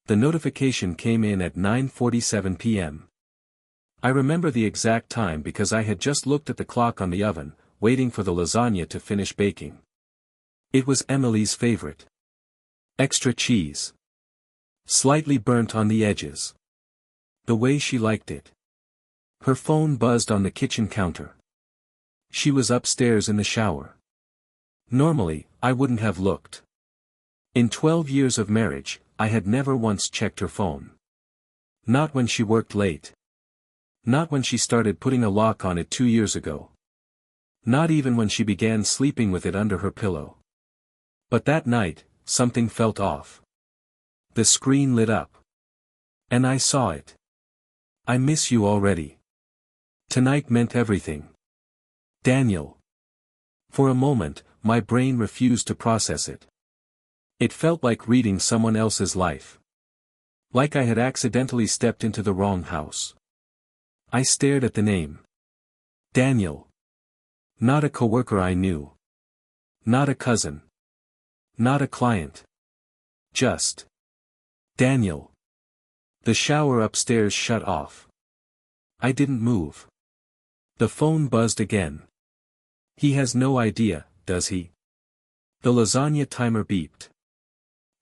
The notification came in at 9:47 p.m. I remember the exact time because I had just looked at the clock on the oven, waiting for the lasagna to finish baking. It was Emily's favorite. Extra cheese. Slightly burnt on the edges. The way she liked it. Her phone buzzed on the kitchen counter. She was upstairs in the shower. Normally, I wouldn't have looked. In 12 years of marriage, I had never once checked her phone. Not when she worked late. Not when she started putting a lock on it 2 years ago. Not even when she began sleeping with it under her pillow. But that night, something felt off. The screen lit up. And I saw it. I miss you already. Tonight meant everything. Daniel. For a moment, my brain refused to process it. It felt like reading someone else's life. Like I had accidentally stepped into the wrong house. I stared at the name. Daniel. Not a coworker I knew. Not a cousin. Not a client. Just Daniel. The shower upstairs shut off. I didn't move. The phone buzzed again. He has no idea, does he? The lasagna timer beeped.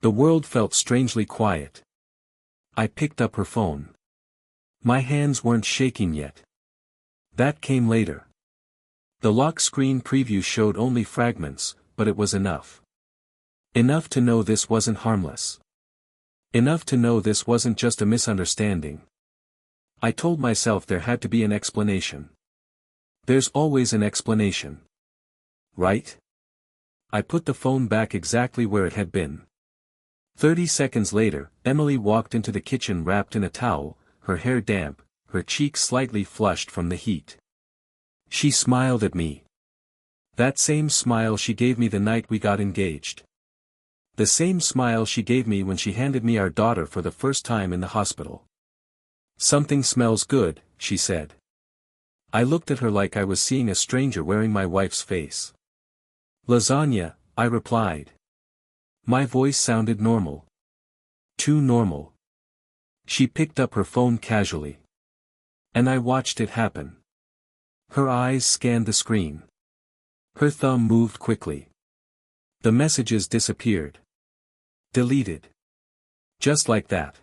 The world felt strangely quiet. I picked up her phone. My hands weren't shaking yet. That came later. The lock screen preview showed only fragments, but it was enough. Enough to know this wasn't harmless. Enough to know this wasn't just a misunderstanding. I told myself there had to be an explanation. There's always an explanation. Right? I put the phone back exactly where it had been. 30 seconds later, Emily walked into the kitchen wrapped in a towel, her hair damp, her cheeks slightly flushed from the heat. She smiled at me. That same smile she gave me the night we got engaged. The same smile she gave me when she handed me our daughter for the first time in the hospital. Something smells good, she said. I looked at her like I was seeing a stranger wearing my wife's face. Lasagna, I replied. My voice sounded normal. Too normal. She picked up her phone casually. And I watched it happen. Her eyes scanned the screen. Her thumb moved quickly. The messages disappeared. Deleted. Just like that.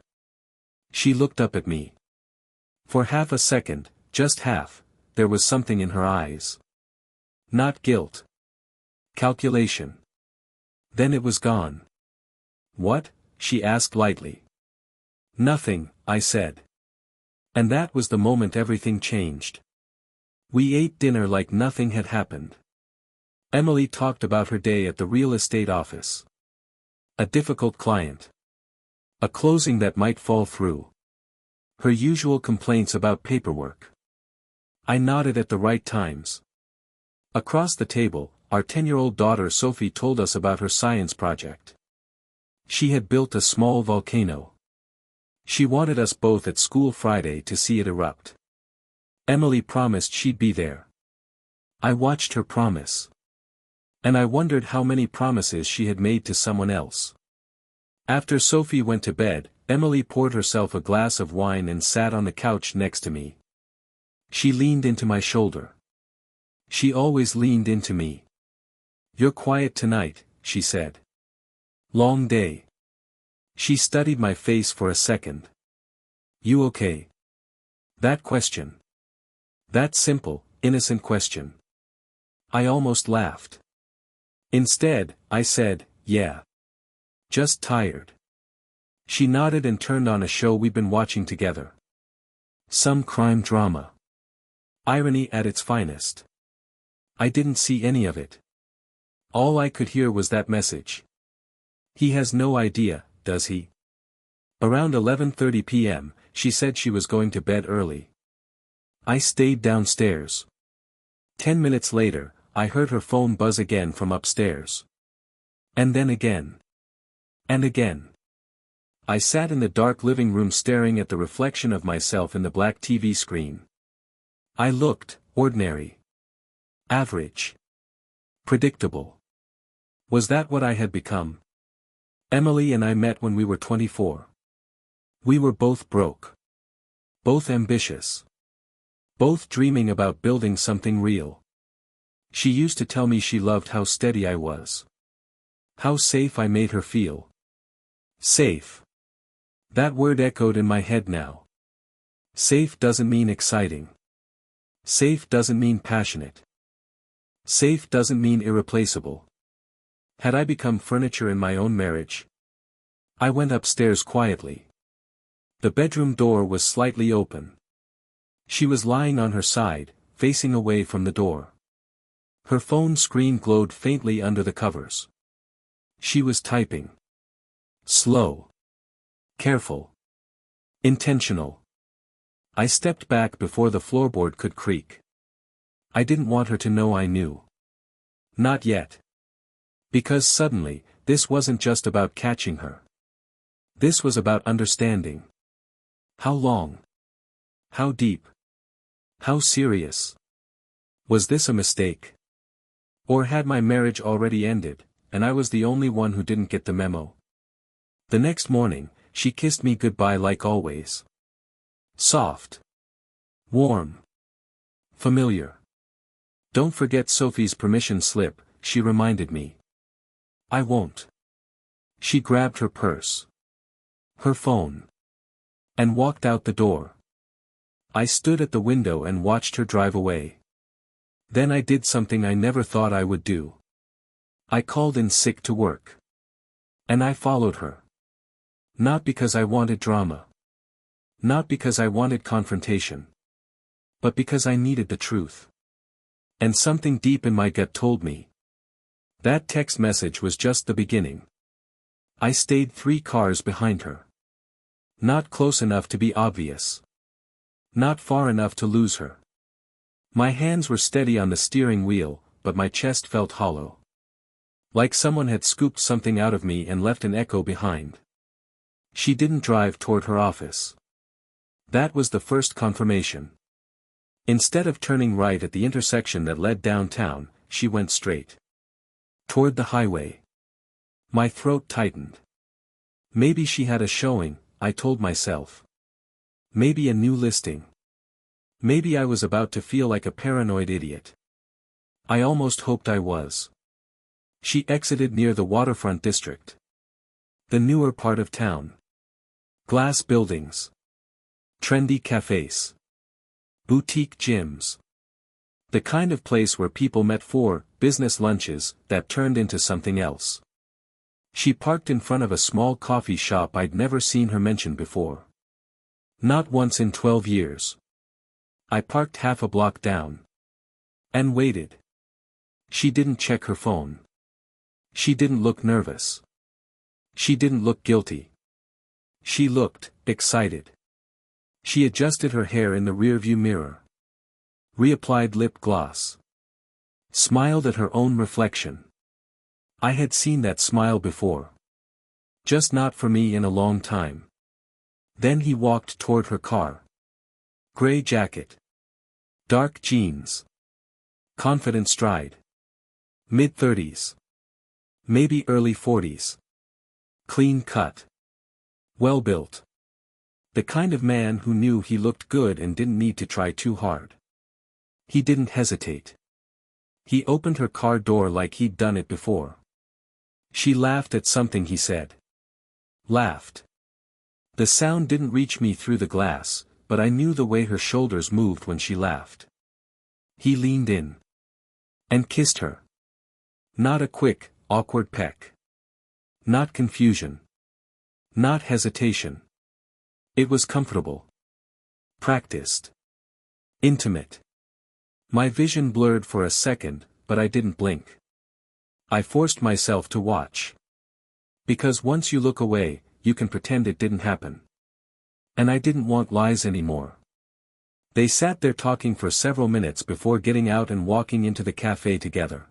She looked up at me. For half a second, just half, there was something in her eyes. Not guilt. Calculation. Then it was gone. What? She asked lightly. Nothing, I said. And that was the moment everything changed. We ate dinner like nothing had happened. Emily talked about her day at the real estate office. A difficult client. A closing that might fall through. Her usual complaints about paperwork. I nodded at the right times. Across the table, our 10-year-old daughter Sophie told us about her science project. She had built a small volcano. She wanted us both at school Friday to see it erupt. Emily promised she'd be there. I watched her promise. And I wondered how many promises she had made to someone else. After Sophie went to bed, Emily poured herself a glass of wine and sat on the couch next to me. She leaned into my shoulder. She always leaned into me. You're quiet tonight, she said. Long day. She studied my face for a second. You okay? That question. That simple, innocent question. I almost laughed. Instead, I said, yeah. Just tired. She nodded and turned on a show we'd been watching together. Some crime drama. Irony at its finest. I didn't see any of it. All I could hear was that message. He has no idea, does he? Around 11:30 p.m., she said she was going to bed early. I stayed downstairs. 10 minutes later, I heard her phone buzz again from upstairs. And then again. And again. I sat in the dark living room staring at the reflection of myself in the black TV screen. I looked, ordinary. Average. Predictable. Was that what I had become? Emily and I met when we were 24. We were both broke. Both ambitious. Both dreaming about building something real. She used to tell me she loved how steady I was. How safe I made her feel. Safe. That word echoed in my head now. Safe doesn't mean exciting. Safe doesn't mean passionate. Safe doesn't mean irreplaceable. Had I become furniture in my own marriage? I went upstairs quietly. The bedroom door was slightly open. She was lying on her side, facing away from the door. Her phone screen glowed faintly under the covers. She was typing. Slow. Careful. Intentional. I stepped back before the floorboard could creak. I didn't want her to know I knew. Not yet. Because suddenly, this wasn't just about catching her. This was about understanding. How long? How deep? How serious? Was this a mistake? Or had my marriage already ended, and I was the only one who didn't get the memo? The next morning, she kissed me goodbye like always. Soft. Warm. Familiar. Don't forget Sophie's permission slip, she reminded me. I won't. She grabbed her purse. Her phone. And walked out the door. I stood at the window and watched her drive away. Then I did something I never thought I would do. I called in sick to work. And I followed her. Not because I wanted drama. Not because I wanted confrontation. But because I needed the truth. And something deep in my gut told me. That text message was just the beginning. I stayed 3 cars behind her. Not close enough to be obvious. Not far enough to lose her. My hands were steady on the steering wheel, but my chest felt hollow. Like someone had scooped something out of me and left an echo behind. She didn't drive toward her office. That was the first confirmation. Instead of turning right at the intersection that led downtown, she went straight. Toward the highway. My throat tightened. Maybe she had a showing, I told myself. Maybe a new listing. Maybe I was about to feel like a paranoid idiot. I almost hoped I was. She exited near the waterfront district. The newer part of town. Glass buildings. Trendy cafes. Boutique gyms. The kind of place where people met for business lunches that turned into something else. She parked in front of a small coffee shop I'd never seen her mention before. Not once in 12 years. I parked half a block down. And waited. She didn't check her phone. She didn't look nervous. She didn't look guilty. She looked excited. She adjusted her hair in the rearview mirror. Reapplied lip gloss. Smiled at her own reflection. I had seen that smile before. Just not for me in a long time. Then he walked toward her car. Gray jacket. Dark jeans. Confident stride. Mid-30s. Maybe early 40s. Clean cut. Well-built. The kind of man who knew he looked good and didn't need to try too hard. He didn't hesitate. He opened her car door like he'd done it before. She laughed at something he said. Laughed. The sound didn't reach me through the glass, but I knew the way her shoulders moved when she laughed. He leaned in. And kissed her. Not a quick, awkward peck. Not confusion. Not hesitation. It was comfortable. Practiced. Intimate. My vision blurred for a second, but I didn't blink. I forced myself to watch. Because once you look away, you can pretend it didn't happen. And I didn't want lies anymore. They sat there talking for several minutes before getting out and walking into the cafe together.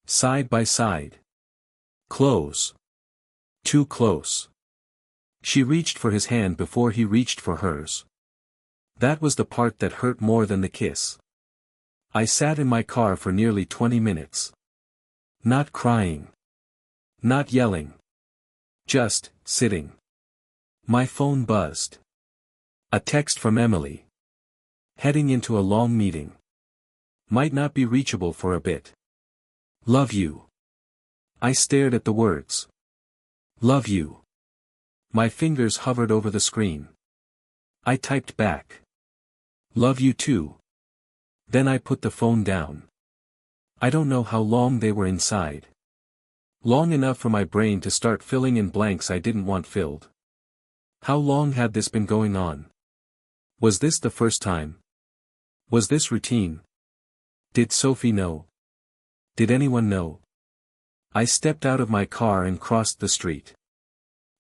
Side by side. Close. Too close. She reached for his hand before he reached for hers. That was the part that hurt more than the kiss. I sat in my car for nearly 20 minutes. Not crying. Not yelling. Just, sitting. My phone buzzed. A text from Emily. Heading into a long meeting. Might not be reachable for a bit. Love you. I stared at the words. Love you. My fingers hovered over the screen. I typed back. Love you too. Then I put the phone down. I don't know how long they were inside. Long enough for my brain to start filling in blanks I didn't want filled. How long had this been going on? Was this the first time? Was this routine? Did Sophie know? Did anyone know? I stepped out of my car and crossed the street.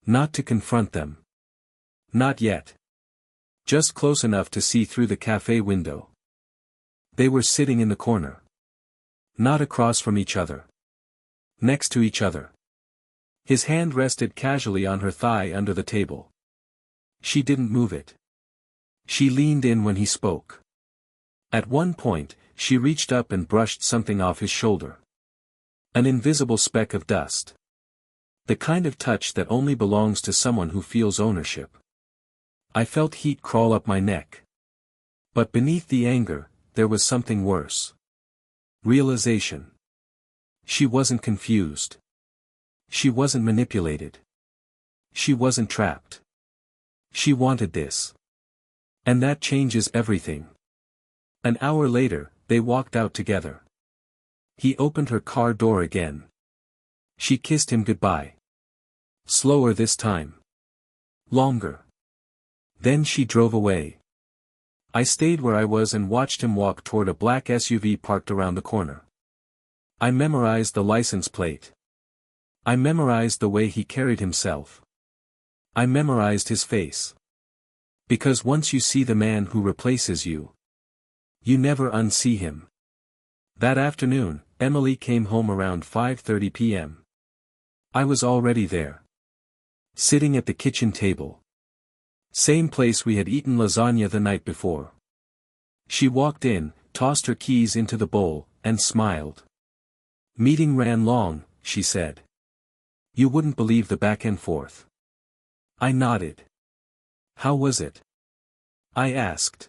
Not to confront them. Not yet. Just close enough to see through the cafe window. They were sitting in the corner. Not across from each other. Next to each other. His hand rested casually on her thigh under the table. She didn't move it. She leaned in when he spoke. At one point, she reached up and brushed something off his shoulder. An invisible speck of dust. The kind of touch that only belongs to someone who feels ownership. I felt heat crawl up my neck. But beneath the anger, there was something worse. Realization. She wasn't confused. She wasn't manipulated. She wasn't trapped. She wanted this. And that changes everything. An hour later, they walked out together. He opened her car door again. She kissed him goodbye. Slower this time. Longer. Then she drove away. I stayed where I was and watched him walk toward a black SUV parked around the corner. I memorized the license plate. I memorized the way he carried himself. I memorized his face. Because once you see the man who replaces you, you never unsee him. That afternoon, Emily came home around 5:30 p.m. I was already there. Sitting at the kitchen table. Same place we had eaten lasagna the night before. She walked in, tossed her keys into the bowl, and smiled. Meeting ran long, she said. You wouldn't believe the back and forth. I nodded. How was it? I asked.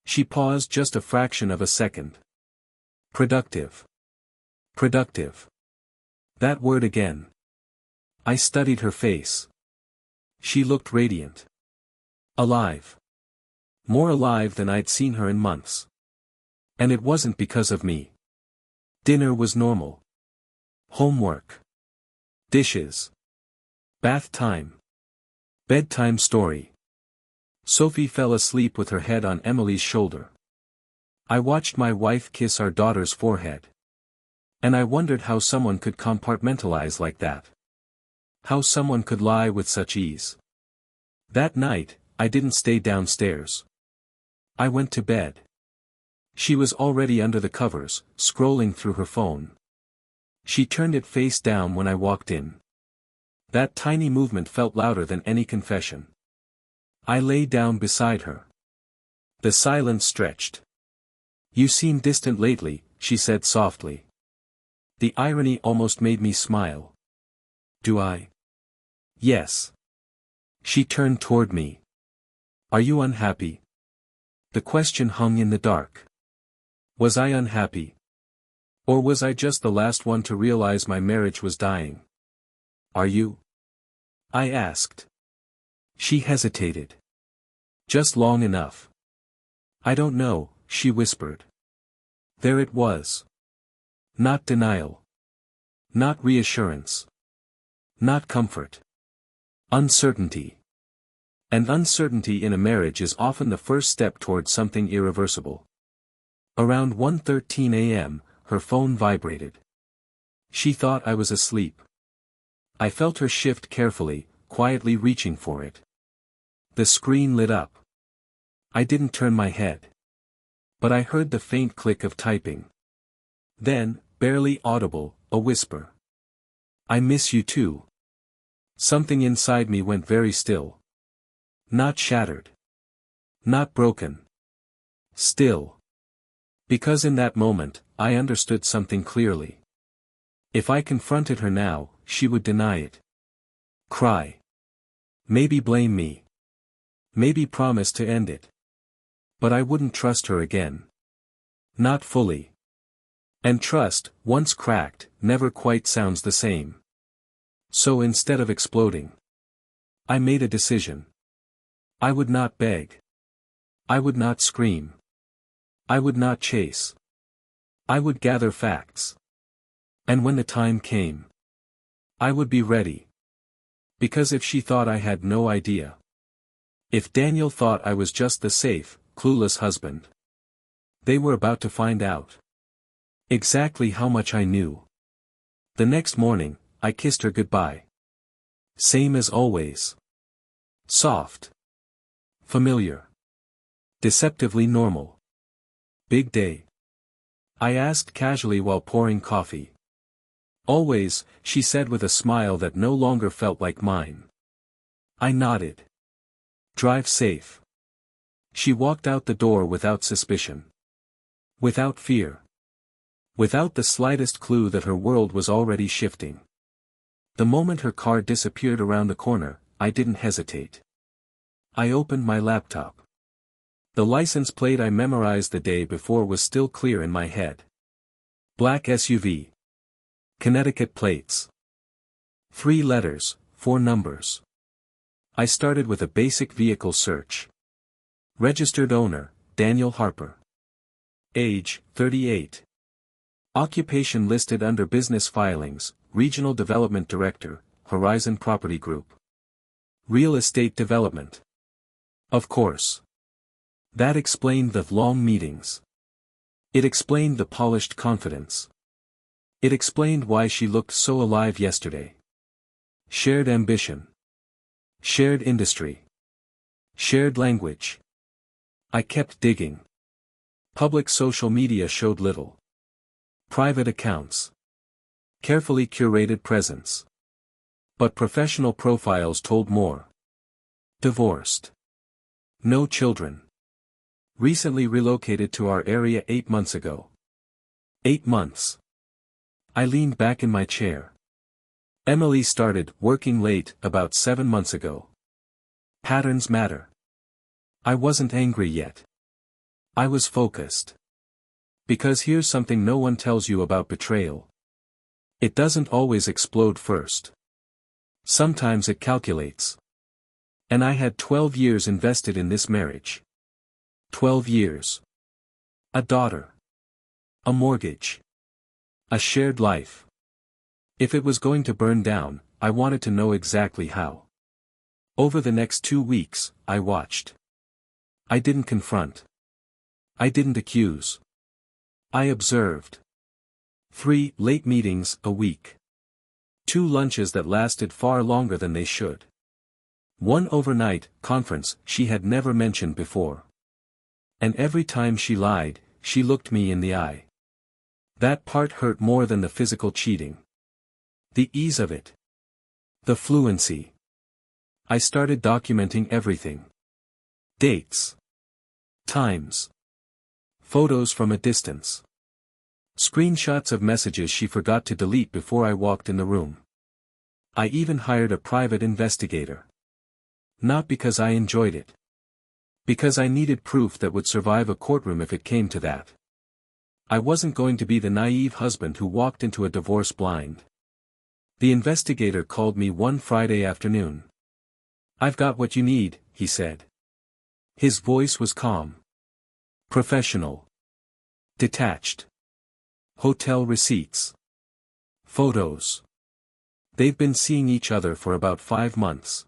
She paused just a fraction of a second. Productive. Productive. That word again. I studied her face. She looked radiant. Alive. More alive than I'd seen her in months. And it wasn't because of me. Dinner was normal. Homework. Dishes. Bath time. Bedtime story. Sophie fell asleep with her head on Emily's shoulder. I watched my wife kiss our daughter's forehead. And I wondered how someone could compartmentalize like that. How someone could lie with such ease. That night, I didn't stay downstairs. I went to bed. She was already under the covers, scrolling through her phone. She turned it face down when I walked in. That tiny movement felt louder than any confession. I lay down beside her. The silence stretched. You seem distant lately, she said softly. The irony almost made me smile. Do I? Yes. She turned toward me. Are you unhappy? The question hung in the dark. Was I unhappy? Or was I just the last one to realize my marriage was dying? Are you? I asked. She hesitated. Just long enough. I don't know, she whispered. There it was. Not denial. Not reassurance. Not comfort. Uncertainty. And uncertainty in a marriage is often the first step towards something irreversible. Around 1:13 a.m., her phone vibrated. She thought I was asleep. I felt her shift carefully, quietly reaching for it. The screen lit up. I didn't turn my head. But I heard the faint click of typing. Then, barely audible, a whisper. I miss you too. Something inside me went very still. Not shattered. Not broken. Still. Because in that moment, I understood something clearly. If I confronted her now, she would deny it. Cry. Maybe blame me. Maybe promise to end it. But I wouldn't trust her again. Not fully. And trust, once cracked, never quite sounds the same. So instead of exploding, I made a decision. I would not beg. I would not scream. I would not chase. I would gather facts. And when the time came, I would be ready. Because if she thought I had no idea. If Daniel thought I was just the safe, clueless husband. They were about to find out. Exactly how much I knew. The next morning, I kissed her goodbye. Same as always. Soft. Familiar. Deceptively normal. Big day. I asked casually while pouring coffee. Always, she said with a smile that no longer felt like mine. I nodded. Drive safe. She walked out the door without suspicion. Without fear. Without the slightest clue that her world was already shifting. The moment her car disappeared around the corner, I didn't hesitate. I opened my laptop. The license plate I memorized the day before was still clear in my head. Black SUV. Connecticut plates. 3 letters, 4 numbers. I started with a basic vehicle search. Registered owner, Daniel Harper. Age, 38. Occupation listed under business filings, Regional Development Director, Horizon Property Group. Real estate development. Of course. That explained the long meetings. It explained the polished confidence. It explained why she looked so alive yesterday. Shared ambition. Shared industry. Shared language. I kept digging. Public social media showed little. Private accounts. Carefully curated presence. But professional profiles told more. Divorced. No children. Recently relocated to our area 8 months ago. 8 months. I leaned back in my chair. Emily started working late about 7 months ago. Patterns matter. I wasn't angry yet. I was focused. Because here's something no one tells you about betrayal. It doesn't always explode first. Sometimes it calculates. And I had 12 years invested in this marriage. 12 years. A daughter. A mortgage. A shared life. If it was going to burn down, I wanted to know exactly how. Over the next 2 weeks, I watched. I didn't confront. I didn't accuse. I observed. 3 late meetings a week. 2 lunches that lasted far longer than they should. 1 overnight conference she had never mentioned before. And every time she lied, she looked me in the eye. That part hurt more than the physical cheating. The ease of it. The fluency. I started documenting everything. Dates. Times. Photos from a distance. Screenshots of messages she forgot to delete before I walked in the room. I even hired a private investigator. Not because I enjoyed it. Because I needed proof that would survive a courtroom if it came to that. I wasn't going to be the naive husband who walked into a divorce blind. The investigator called me one Friday afternoon. "I've got what you need," he said. His voice was calm. Professional. Detached. Hotel receipts. Photos. They've been seeing each other for about 5 months.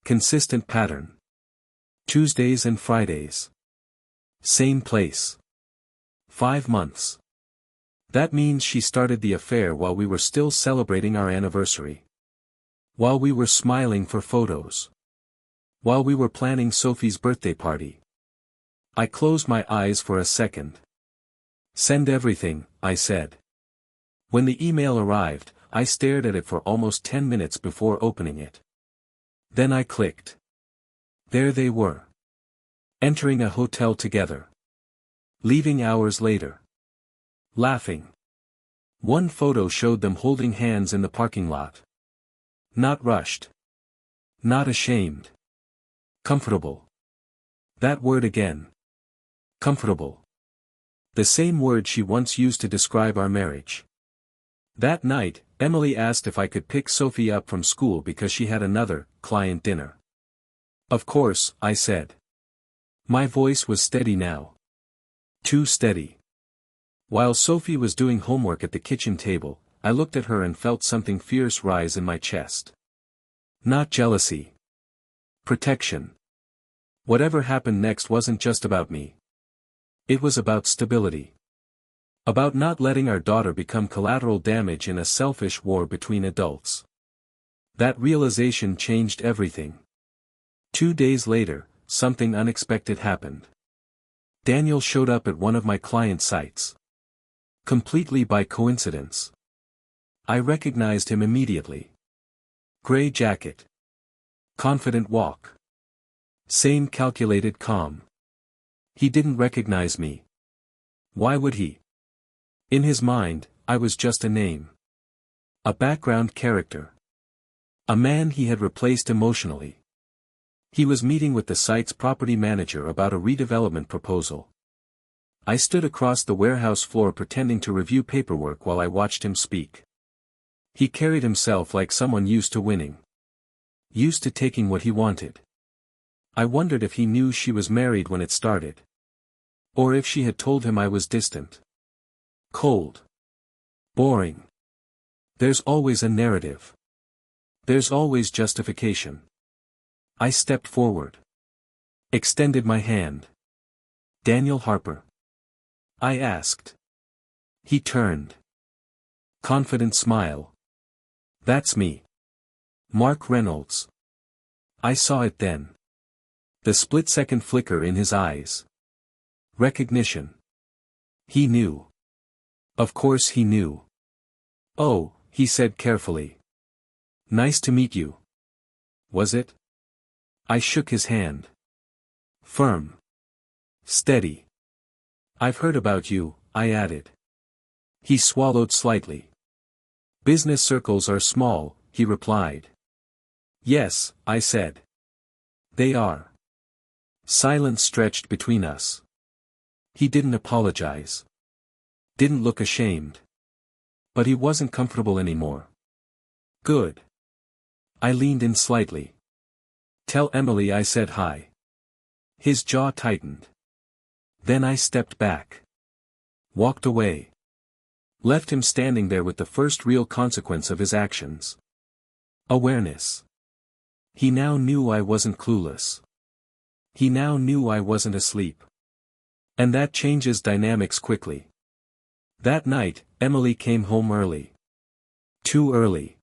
Consistent pattern. Tuesdays and Fridays. Same place. 5 months. That means she started the affair while we were still celebrating our anniversary. While we were smiling for photos. While we were planning Sophie's birthday party. I closed my eyes for a second. "Send everything," I said. When the email arrived, I stared at it for almost 10 minutes before opening it. Then I clicked. There they were. Entering a hotel together. Leaving hours later. Laughing. One photo showed them holding hands in the parking lot. Not rushed. Not ashamed. Comfortable. That word again. Comfortable. The same word she once used to describe our marriage. That night, Emily asked if I could pick Sophie up from school because she had another client dinner. Of course, I said. My voice was steady now. Too steady. While Sophie was doing homework at the kitchen table, I looked at her and felt something fierce rise in my chest. Not jealousy. Protection. Whatever happened next wasn't just about me. It was about stability. About not letting our daughter become collateral damage in a selfish war between adults. That realization changed everything. 2 days later, something unexpected happened. Daniel showed up at one of my client sites. Completely by coincidence. I recognized him immediately. Gray jacket. Confident walk. Same calculated calm. He didn't recognize me. Why would he? In his mind, I was just a name. A background character. A man he had replaced emotionally. He was meeting with the site's property manager about a redevelopment proposal. I stood across the warehouse floor pretending to review paperwork while I watched him speak. He carried himself like someone used to winning. Used to taking what he wanted. I wondered if he knew she was married when it started. Or if she had told him I was distant. Cold. Boring. There's always a narrative. There's always justification. I stepped forward. Extended my hand. Daniel Harper. I asked. He turned. Confident smile. That's me. Mark Reynolds. I saw it then. The split-second flicker in his eyes. Recognition. He knew. Of course he knew. Oh, he said carefully. Nice to meet you. Was it? I shook his hand. Firm. Steady. I've heard about you, I added. He swallowed slightly. Business circles are small, he replied. Yes, I said. They are. Silence stretched between us. He didn't apologize. Didn't look ashamed. But he wasn't comfortable anymore. Good. I leaned in slightly. Tell Emily I said hi. His jaw tightened. Then I stepped back. Walked away. Left him standing there with the first real consequence of his actions. Awareness. He now knew I wasn't clueless. He now knew I wasn't asleep. And that changes dynamics quickly. That night, Emily came home early. Too early.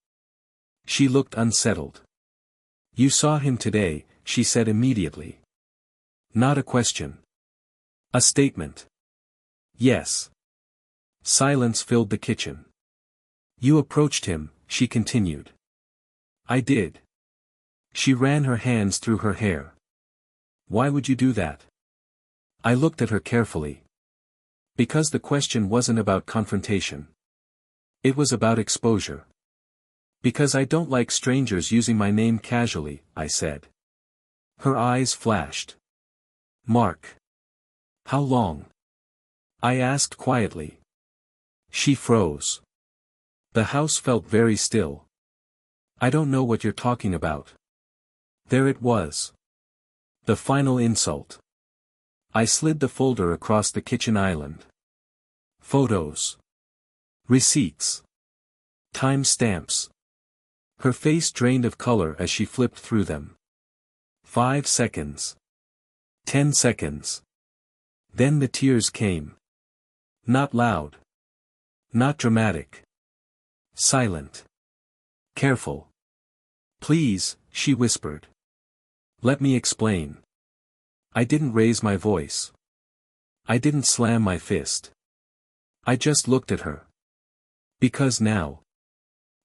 She looked unsettled. You saw him today, she said immediately. Not a question. A statement. Yes. Silence filled the kitchen. You approached him, she continued. I did. She ran her hands through her hair. Why would you do that? I looked at her carefully. Because the question wasn't about confrontation. It was about exposure. Because I don't like strangers using my name casually, I said. Her eyes flashed. Mark. How long? I asked quietly. She froze. The house felt very still. I don't know what you're talking about. There it was. The final insult. I slid the folder across the kitchen island. Photos. Receipts. Time stamps. Her face drained of color as she flipped through them. 5 seconds. 10 seconds. Then the tears came. Not loud. Not dramatic. Silent. Careful. Please, she whispered. Let me explain. I didn't raise my voice. I didn't slam my fist. I just looked at her. Because now.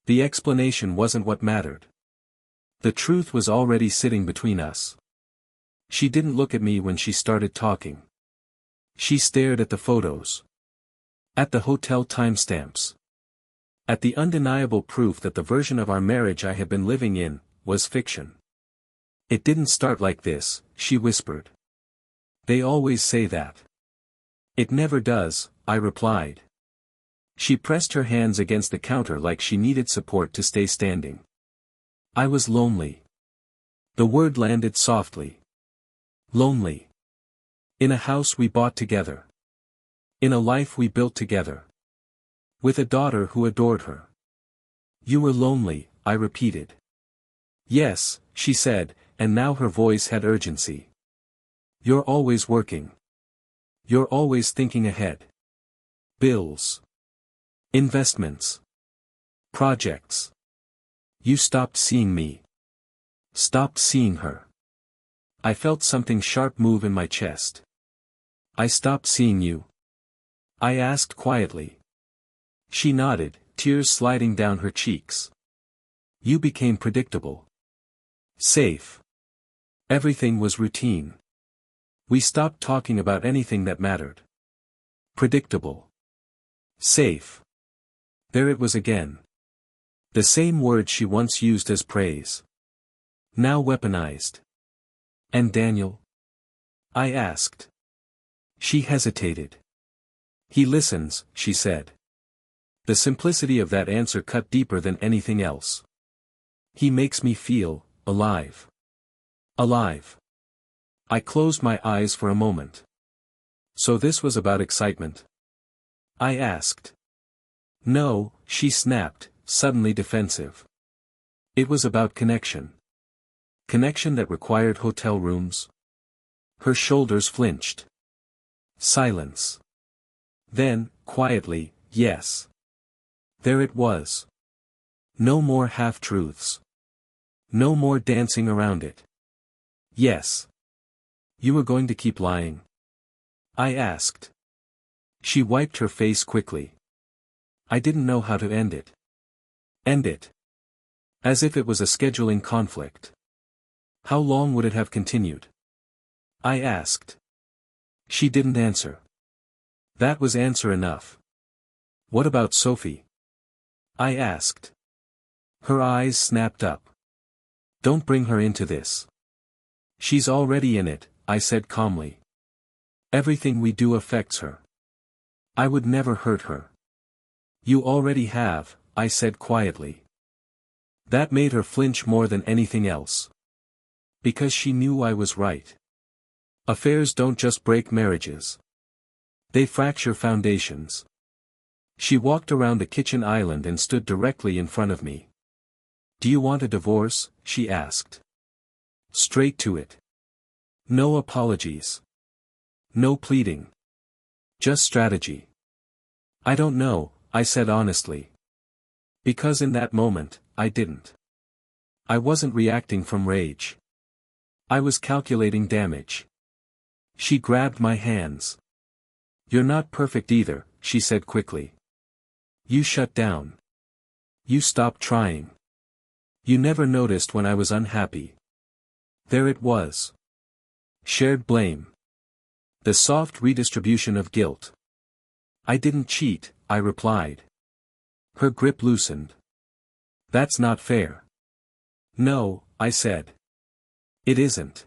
The explanation wasn't what mattered. The truth was already sitting between us. She didn't look at me when she started talking. She stared at the photos. At the hotel timestamps. At the undeniable proof that the version of our marriage I had been living in was fiction. It didn't start like this, she whispered. They always say that. It never does, I replied. She pressed her hands against the counter like she needed support to stay standing. I was lonely. The word landed softly. Lonely. In a house we bought together. In a life we built together. With a daughter who adored her. You were lonely, I repeated. Yes, she said, and now her voice had urgency. You're always working. You're always thinking ahead. Bills. Investments. Projects. You stopped seeing me. Stopped seeing her. I felt something sharp move in my chest. I stopped seeing you? I asked quietly. She nodded, tears sliding down her cheeks. You became predictable. Safe. Everything was routine. We stopped talking about anything that mattered. Predictable. Safe. There it was again. The same word she once used as praise. Now weaponized. And Daniel? I asked. She hesitated. He listens, she said. The simplicity of that answer cut deeper than anything else. He makes me feel alive. Alive. I closed my eyes for a moment. So this was about excitement? I asked. No, she snapped, suddenly defensive. It was about connection. Connection that required hotel rooms. Her shoulders flinched. Silence. Then, quietly, yes. There it was. No more half-truths. No more dancing around it. Yes. You were going to keep lying? I asked. She wiped her face quickly. I didn't know how to end it. End it. As if it was a scheduling conflict. How long would it have continued? I asked. She didn't answer. That was answer enough. What about Sophie? I asked. Her eyes snapped up. Don't bring her into this. She's already in it, I said calmly. Everything we do affects her. I would never hurt her. You already have, I said quietly. That made her flinch more than anything else. Because she knew I was right. Affairs don't just break marriages. They fracture foundations. She walked around the kitchen island and stood directly in front of me. Do you want a divorce? She asked. Straight to it. No apologies. No pleading. Just strategy. I don't know, I said honestly. Because in that moment, I didn't. I wasn't reacting from rage. I was calculating damage. She grabbed my hands. You're not perfect either, she said quickly. You shut down. You stopped trying. You never noticed when I was unhappy. There it was. Shared blame. The soft redistribution of guilt. I didn't cheat, I replied. Her grip loosened. That's not fair. No, I said. It isn't.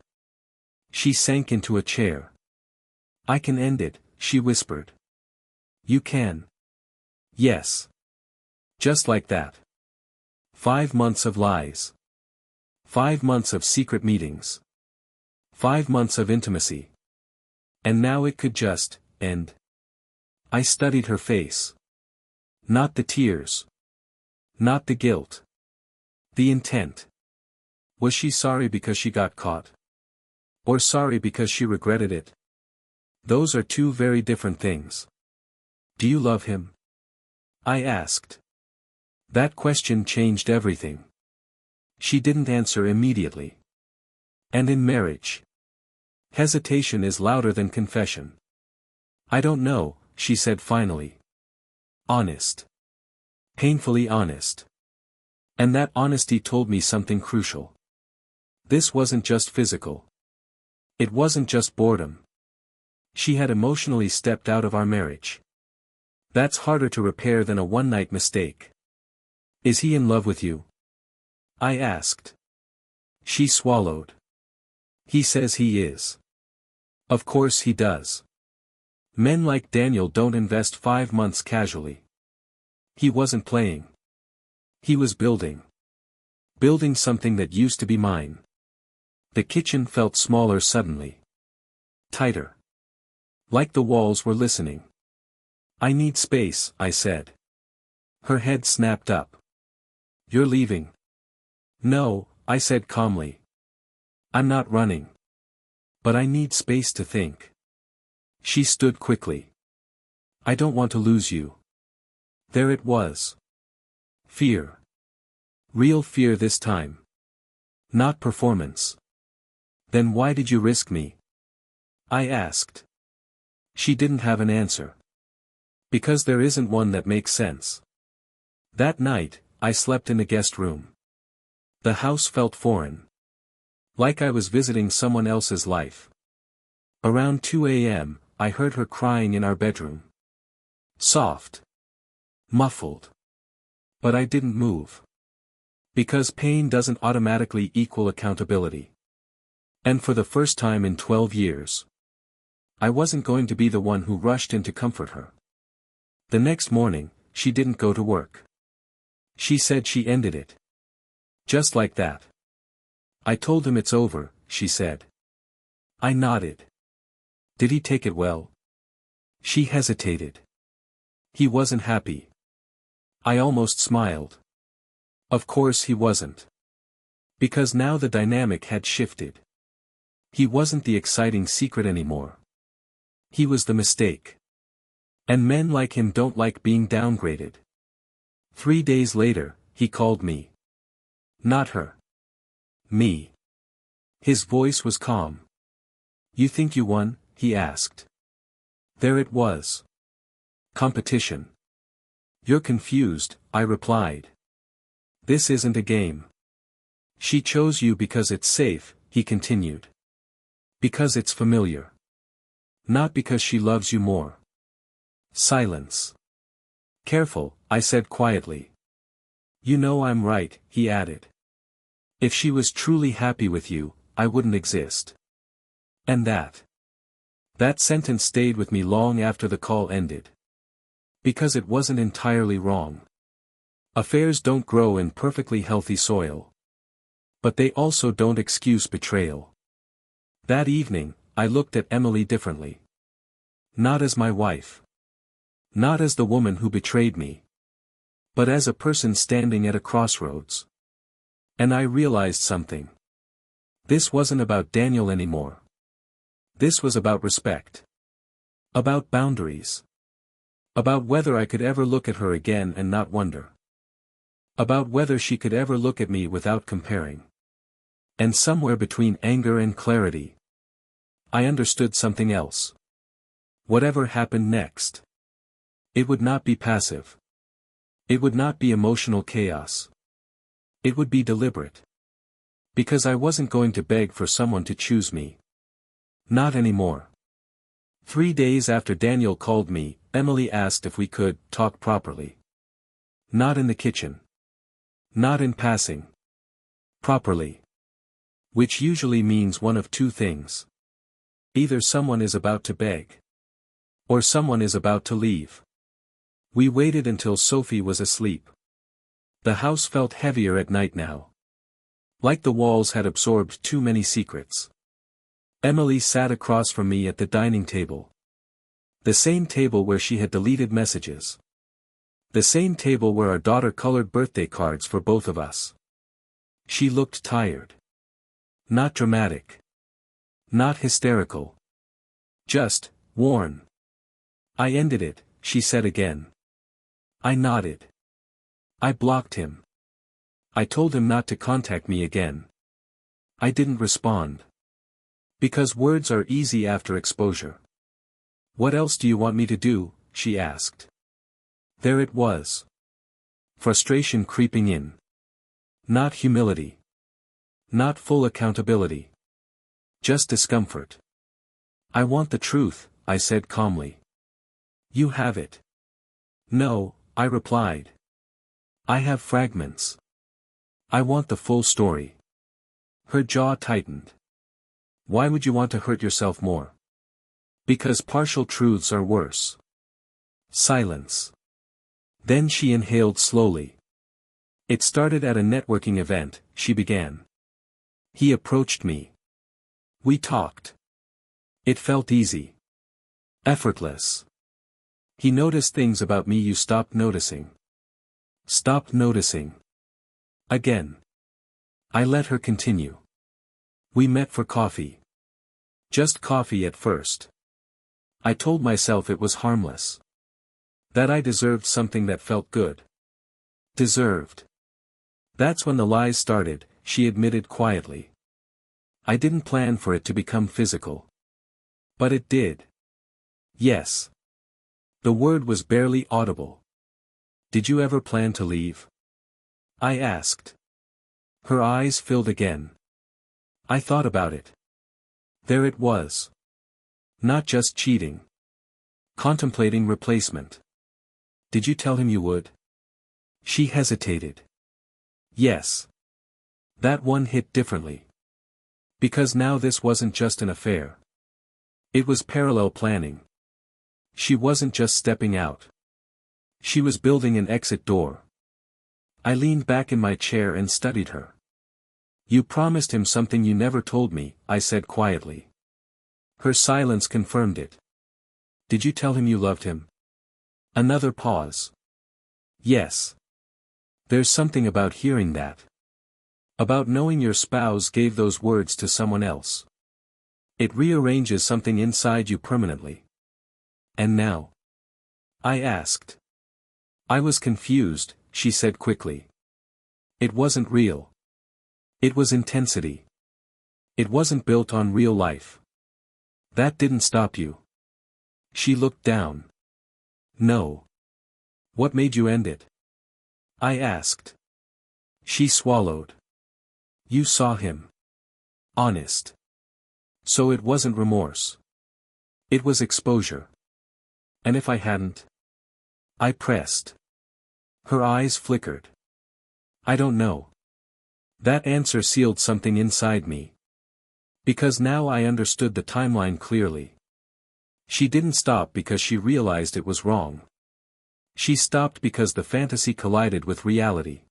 She sank into a chair. I can end it, she whispered. You can. Yes. Just like that. 5 months of lies. 5 months of secret meetings. 5 months of intimacy. And now it could just end. I studied her face. Not the tears. Not the guilt. The intent. Was she sorry because she got caught? Or sorry because she regretted it? Those are two very different things. Do you love him? I asked. That question changed everything. She didn't answer immediately. And in marriage, hesitation is louder than confession. I don't know, she said finally. Honest. Painfully honest. And that honesty told me something crucial. This wasn't just physical. It wasn't just boredom. She had emotionally stepped out of our marriage. That's harder to repair than a one-night mistake. Is he in love with you? I asked. She swallowed. He says he is. Of course he does. Men like Daniel don't invest 5 months casually. He wasn't playing. He was building. Building something that used to be mine. The kitchen felt smaller suddenly. Tighter. Like the walls were listening. I need space, I said. Her head snapped up. You're leaving. No, I said calmly. I'm not running. But I need space to think. She stood quickly. I don't want to lose you. There it was. Fear. Real fear this time. Not performance. Then why did you risk me? I asked. She didn't have an answer. Because there isn't one that makes sense. That night, I slept in the guest room. The house felt foreign. Like I was visiting someone else's life. Around 2 a.m., I heard her crying in our bedroom. Soft. Muffled. But I didn't move. Because pain doesn't automatically equal accountability. And for the first time in 12 years. I wasn't going to be the one who rushed in to comfort her. The next morning, she didn't go to work. She said she ended it. Just like that. I told him it's over, she said. I nodded. Did he take it well? She hesitated. He wasn't happy. I almost smiled. Of course he wasn't. Because now the dynamic had shifted. He wasn't the exciting secret anymore. He was the mistake. And men like him don't like being downgraded. 3 days later, he called me. Not her. Me. His voice was calm. You think you won? He asked. There it was. Competition. You're confused, I replied. This isn't a game. She chose you because it's safe, he continued. Because it's familiar. Not because she loves you more. Silence. Careful, I said quietly. You know I'm right, he added. If she was truly happy with you, I wouldn't exist. And that sentence stayed with me long after the call ended. Because it wasn't entirely wrong. Affairs don't grow in perfectly healthy soil. But they also don't excuse betrayal. That evening, I looked at Emily differently. Not as my wife. Not as the woman who betrayed me. But as a person standing at a crossroads. And I realized something. This wasn't about Daniel anymore. This was about respect. About boundaries. About whether I could ever look at her again and not wonder. About whether she could ever look at me without comparing. And somewhere between anger and clarity, I understood something else. Whatever happened next, it would not be passive. It would not be emotional chaos. It would be deliberate. Because I wasn't going to beg for someone to choose me. Not anymore. 3 days after Daniel called me, Emily asked if we could talk properly. Not in the kitchen. Not in passing. Properly. Which usually means one of two things. Either someone is about to beg. Or someone is about to leave. We waited until Sophie was asleep. The house felt heavier at night now. Like the walls had absorbed too many secrets. Emily sat across from me at the dining table. The same table where she had deleted messages. The same table where our daughter colored birthday cards for both of us. She looked tired. Not dramatic. Not hysterical. Just, worn. I ended it, she said again. I nodded. I blocked him. I told him not to contact me again. I didn't respond. Because words are easy after exposure. What else do you want me to do? She asked. There it was. Frustration creeping in. Not humility. Not full accountability. Just discomfort. I want the truth, I said calmly. You have it. No, I replied. I have fragments. I want the full story. Her jaw tightened. Why would you want to hurt yourself more? Because partial truths are worse. Silence. Then she inhaled slowly. It started at a networking event, she began. He approached me. We talked. It felt easy. Effortless. He noticed things about me you stopped noticing. Stopped noticing. Again. I let her continue. We met for coffee. Just coffee at first. I told myself it was harmless. That I deserved something that felt good. Deserved. That's when the lies started, she admitted quietly. I didn't plan for it to become physical. But it did. Yes. The word was barely audible. Did you ever plan to leave? I asked. Her eyes filled again. I thought about it. There it was. Not just cheating. Contemplating replacement. Did you tell him you would? She hesitated. Yes. That one hit differently. Because now this wasn't just an affair. It was parallel planning. She wasn't just stepping out. She was building an exit door. I leaned back in my chair and studied her. You promised him something you never told me, I said quietly. Her silence confirmed it. Did you tell him you loved him? Another pause. Yes. There's something about hearing that. About knowing your spouse gave those words to someone else. It rearranges something inside you permanently. And now? I asked. I was confused, she said quickly. It wasn't real. It was intensity. It wasn't built on real life. That didn't stop you. She looked down. No. What made you end it? I asked. She swallowed. You saw him. Honest. So it wasn't remorse. It was exposure. And if I hadn't? I pressed. Her eyes flickered. I don't know. That answer sealed something inside me. Because now I understood the timeline clearly. She didn't stop because she realized it was wrong. She stopped because the fantasy collided with reality.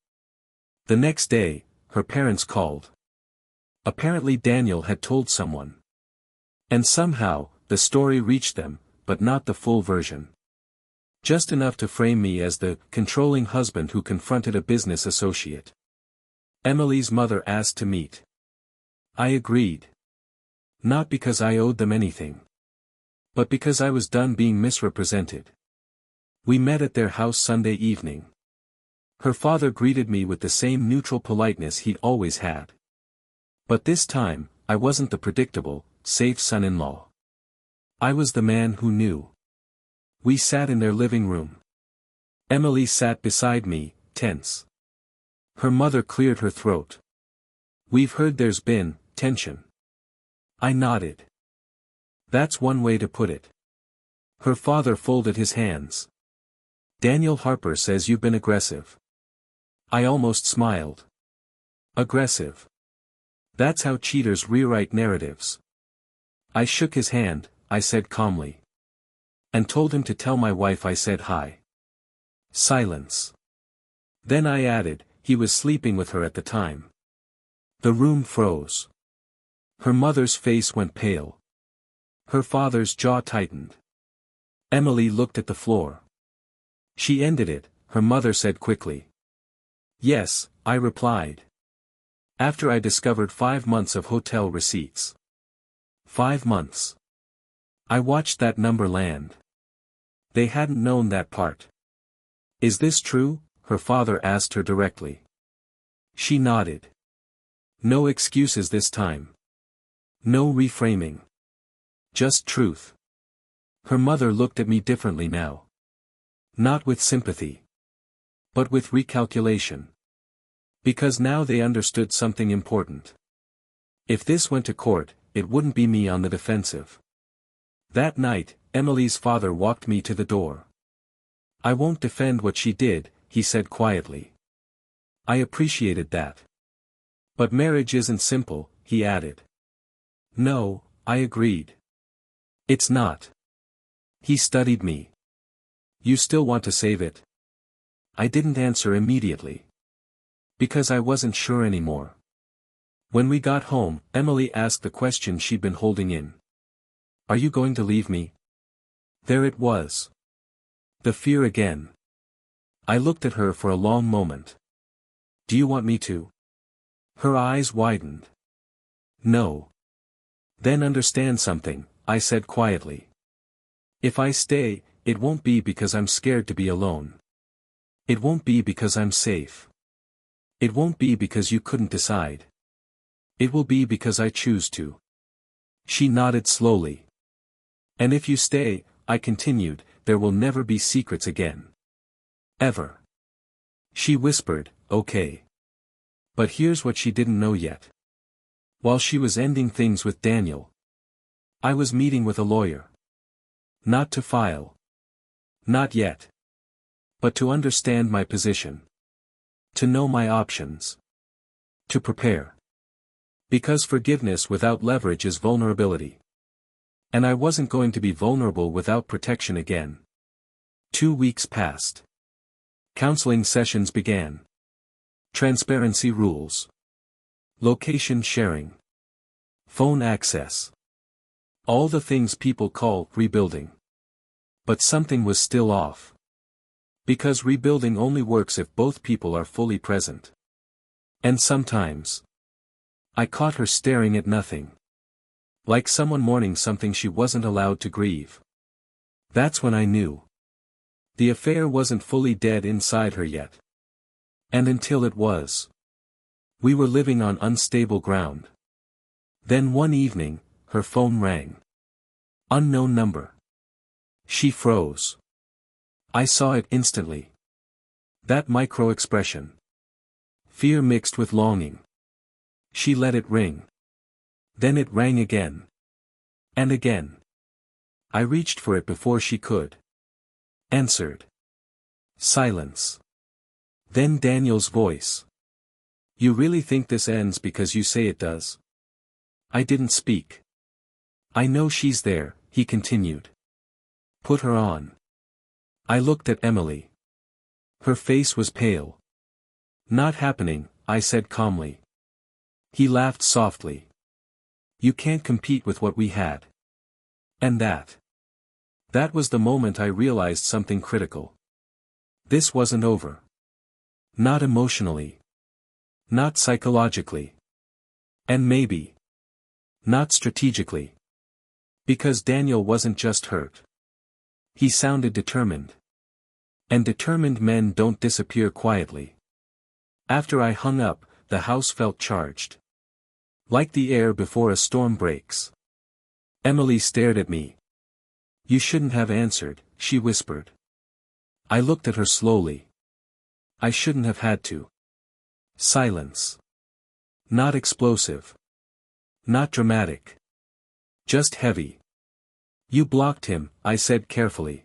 The next day, her parents called. Apparently Daniel had told someone. And somehow, the story reached them, but not the full version. Just enough to frame me as the controlling husband who confronted a business associate. Emily's mother asked to meet. I agreed. Not because I owed them anything. But because I was done being misrepresented. We met at their house Sunday evening. Her father greeted me with the same neutral politeness he'd always had. But this time, I wasn't the predictable, safe son-in-law. I was the man who knew. We sat in their living room. Emily sat beside me, tense. Her mother cleared her throat. We've heard there's been tension. I nodded. That's one way to put it. Her father folded his hands. Daniel Harper says you've been aggressive. I almost smiled. Aggressive. That's how cheaters rewrite narratives. I shook his hand, I said calmly. And told him to tell my wife I said hi. Silence. Then I added, he was sleeping with her at the time. The room froze. Her mother's face went pale. Her father's jaw tightened. Emily looked at the floor. She ended it, her mother said quickly. Yes, I replied. After I discovered 5 months of hotel receipts. 5 months. I watched that number land. They hadn't known that part. Is this true? Her father asked her directly. She nodded. No excuses this time. No reframing. Just truth. Her mother looked at me differently now. Not with sympathy. But with recalculation. Because now they understood something important. If this went to court, it wouldn't be me on the defensive. That night, Emily's father walked me to the door. I won't defend what she did, he said quietly. I appreciated that. But marriage isn't simple, he added. No, I agreed. It's not. He studied me. You still want to save it? I didn't answer immediately. Because I wasn't sure anymore. When we got home, Emily asked the question she'd been holding in. Are you going to leave me? There it was. The fear again. I looked at her for a long moment. Do you want me to? Her eyes widened. No. Then understand something, I said quietly. If I stay, it won't be because I'm scared to be alone. It won't be because I'm safe. It won't be because you couldn't decide. It will be because I choose to. She nodded slowly. And if you stay, I continued, there will never be secrets again. Ever. She whispered, okay. But here's what she didn't know yet. While she was ending things with Daniel, I was meeting with a lawyer. Not to file. Not yet. But to understand my position. To know my options. To prepare. Because forgiveness without leverage is vulnerability. And I wasn't going to be vulnerable without protection again. 2 weeks passed. Counseling sessions began. Transparency rules. Location sharing. Phone access. All the things people call rebuilding. But something was still off. Because rebuilding only works if both people are fully present. And sometimes. I caught her staring at nothing. Like someone mourning something she wasn't allowed to grieve. That's when I knew. The affair wasn't fully dead inside her yet. And until it was. We were living on unstable ground. Then one evening, her phone rang. Unknown number. She froze. I saw it instantly. That micro-expression. Fear mixed with longing. She let it ring. Then it rang again. And again. I reached for it before she could. Answered. Silence. Then Daniel's voice. You really think this ends because you say it does? I didn't speak. I know she's there, he continued. Put her on. I looked at Emily. Her face was pale. Not happening, I said calmly. He laughed softly. You can't compete with what we had. And that. That was the moment I realized something critical. This wasn't over. Not emotionally. Not psychologically. And maybe. Not strategically. Because Daniel wasn't just hurt. He sounded determined. And determined men don't disappear quietly. After I hung up, the house felt charged. Like the air before a storm breaks. Emily stared at me. You shouldn't have answered, she whispered. I looked at her slowly. I shouldn't have had to. Silence. Not explosive. Not dramatic. Just heavy. You blocked him, I said carefully.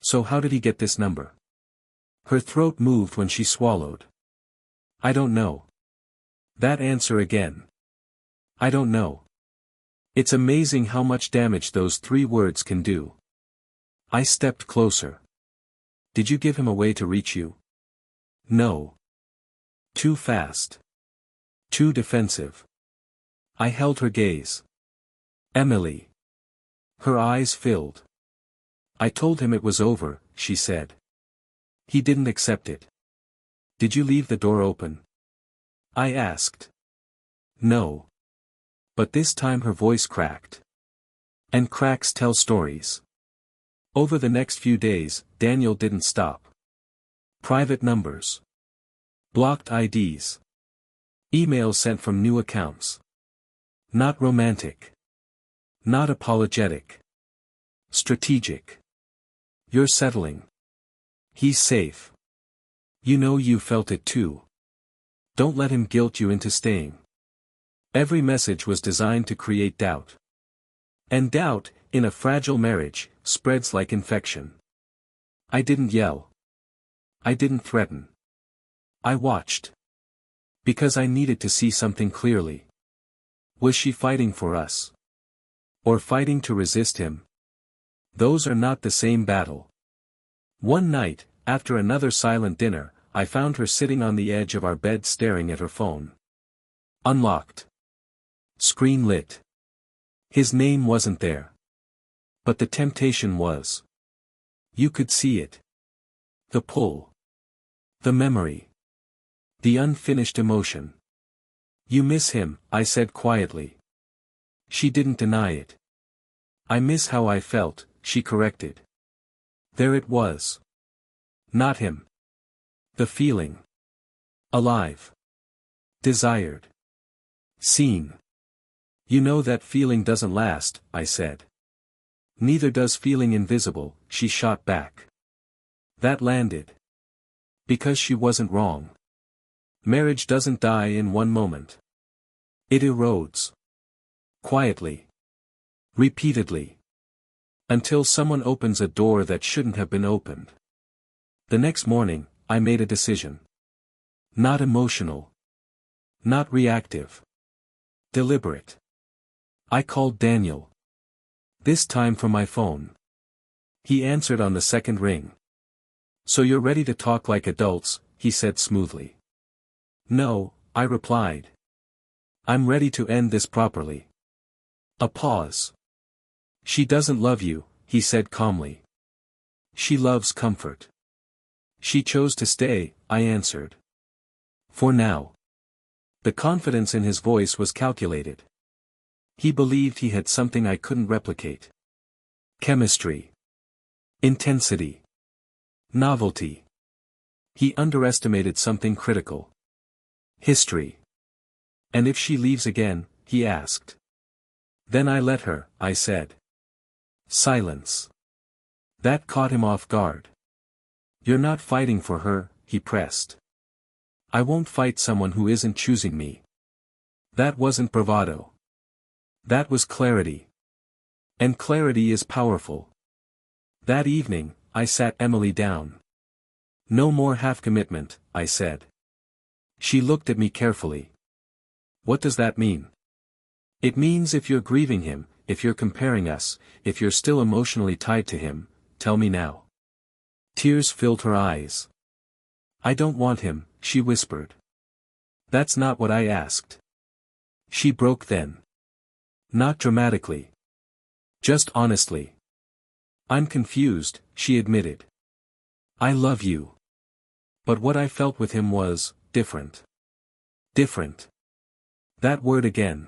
So how did he get this number? Her throat moved when she swallowed. I don't know. That answer again. I don't know. It's amazing how much damage those 3 words can do. I stepped closer. Did you give him a way to reach you? No. Too fast. Too defensive. I held her gaze. Emily. Her eyes filled. I told him it was over, she said. He didn't accept it. Did you leave the door open? I asked. No. But this time her voice cracked. And cracks tell stories. Over the next few days, Daniel didn't stop. Private numbers. Blocked IDs. Emails sent from new accounts. Not romantic. Not apologetic. Strategic. You're settling. He's safe. You know you felt it too. Don't let him guilt you into staying. Every message was designed to create doubt. And doubt, in a fragile marriage, spreads like infection. I didn't yell. I didn't threaten. I watched. Because I needed to see something clearly. Was she fighting for us? Or fighting to resist him? Those are not the same battle. One night, after another silent dinner, I found her sitting on the edge of our bed staring at her phone. Unlocked. Screen lit. His name wasn't there. But the temptation was. You could see it. The pull. The memory. The unfinished emotion. You miss him, I said quietly. She didn't deny it. I miss how I felt, she corrected. There it was. Not him. The feeling. Alive. Desired. Seen. You know that feeling doesn't last, I said. Neither does feeling invisible, she shot back. That landed. Because she wasn't wrong. Marriage doesn't die in one moment. It erodes. Quietly. Repeatedly. Until someone opens a door that shouldn't have been opened. The next morning, I made a decision. Not emotional. Not reactive. Deliberate. I called Daniel. This time from my phone. He answered on the second ring. So you're ready to talk like adults, he said smoothly. No, I replied. I'm ready to end this properly. A pause. She doesn't love you, he said calmly. She loves comfort. She chose to stay, I answered. For now. The confidence in his voice was calculated. He believed he had something I couldn't replicate. Chemistry. Intensity. Novelty. He underestimated something critical. History. And if she leaves again, he asked. Then I let her, I said. Silence. That caught him off guard. You're not fighting for her, he pressed. I won't fight someone who isn't choosing me. That wasn't bravado. That was clarity. And clarity is powerful. That evening, I sat Emily down. No more half-commitment, I said. She looked at me carefully. What does that mean? It means if you're grieving him, if you're comparing us, if you're still emotionally tied to him, tell me now. Tears filled her eyes. I don't want him, she whispered. That's not what I asked. She broke then. Not dramatically. Just honestly. I'm confused, she admitted. I love you. But what I felt with him was, different. Different. That word again.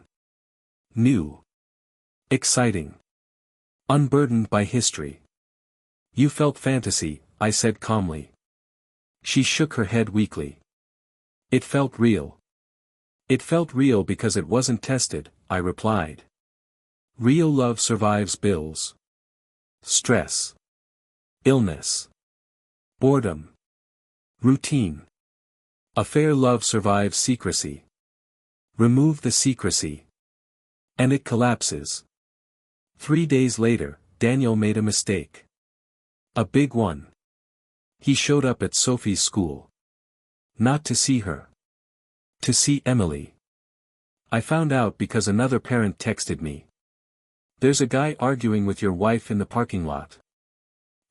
New. Exciting. Unburdened by history. You felt fantasy, I said calmly. She shook her head weakly. It felt real. It felt real because it wasn't tested, I replied. Real love survives bills. Stress. Illness. Boredom. Routine. A fair love survives secrecy. Remove the secrecy. And it collapses. 3 days later, Daniel made a mistake. A big one. He showed up at Sophie's school. Not to see her. To see Emily. I found out because another parent texted me. There's a guy arguing with your wife in the parking lot.